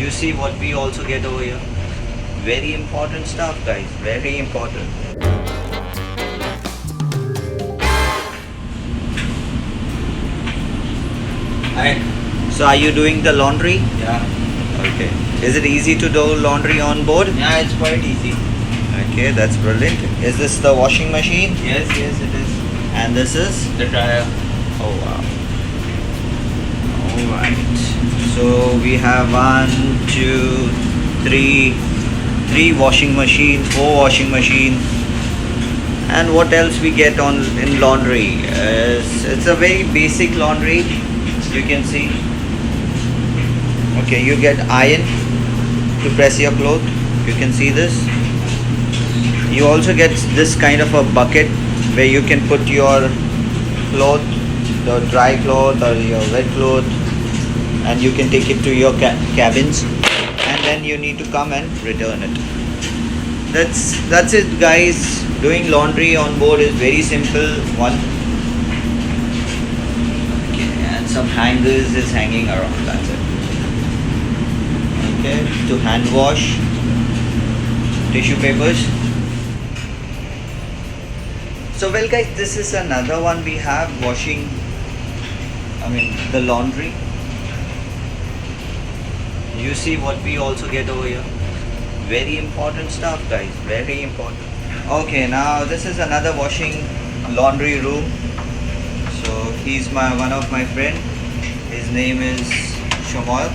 You see what we also get over here? Very important stuff, guys. Very important. Hi. So are you doing the laundry? Yeah. Okay. Is it easy to do laundry on board? Yeah, it's quite easy. Okay, that's brilliant. Is this the washing machine? Yes, it is. And this is? The dryer. Oh wow. Alright. So we have 1, 2, 3, 3 washing machine, 4 washing machine. And what else we get on in laundry? It's a very basic laundry. You can see. Okay, you get iron to press your clothes. You can see this. You also get this kind of a bucket where you can put your cloth, the dry cloth or your wet cloth, and you can take it to your cabins, and then you need to come and return it. That's it, guys. Doing laundry on board is very simple one. Okay, and some hangers is hanging around. That's it. Okay, to hand wash, tissue papers. So well guys, this is another one we have washing, the laundry. You see what we also get over here? Very important stuff, guys, very important. Okay, now this is another washing laundry room. So he's one of my friend. His name is Shamal.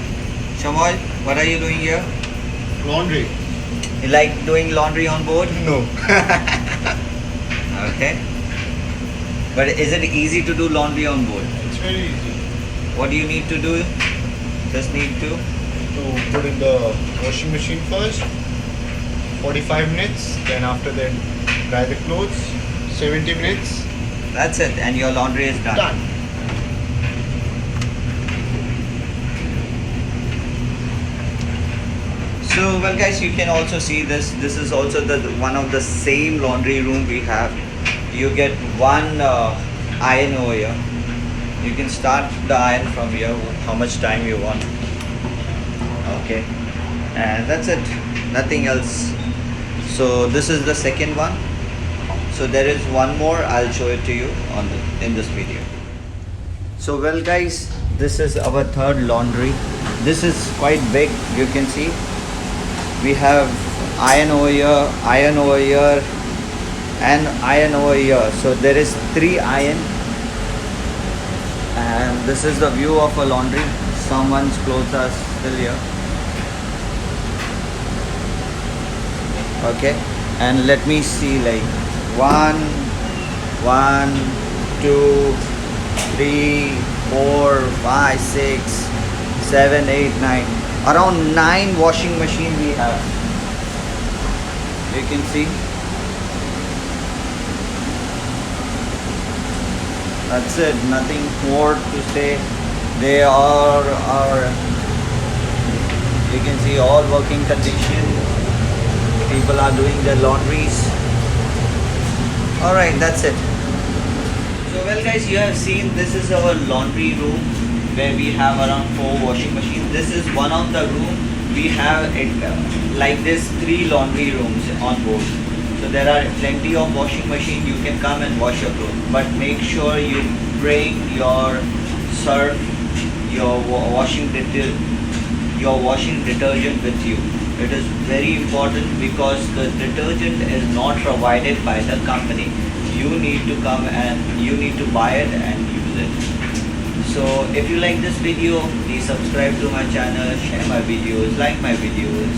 Shamal, what are you doing here? Laundry? You like doing laundry on board? No. Okay. But is it easy to do laundry on board? It's very easy. What do you need to do? Just need to Put in the washing machine first, 45 minutes, then after that dry the clothes, 70 minutes. That's it, and your laundry is done. Done. So well guys, you can also see this. This is also the one of the same laundry room we have. You get one iron over here. You can start the iron from here, how much time you want. Okay, and that's it, nothing else. So this is the second one. So there is one more, I'll show it to you in this video. So well guys, this is our third laundry. This is quite big, you can see. We have iron over here, iron over here, and iron over here. So there is 3 iron, and this is the view of a laundry. Someone's clothes are still here. Okay, and let me see, like 1, 2, 3, 4, 5, 6, 7, 8, 9. Around 9 washing machine we have. You can see. That's it, nothing more to say. They are you can see all working condition. People are doing their laundries. Alright, that's it. So well guys, you have seen this is our laundry room where we have around 4 washing machines. This is one of the room. We have it like this 3 laundry rooms on board. So there are plenty of washing machine. You can come and wash your clothes, but make sure you bring your surf, your washing detergent with you. It is very important because the detergent is not provided by the company. You need to come and you need to buy it and use it. So if you like this video, please subscribe to my channel, share my videos, like my videos.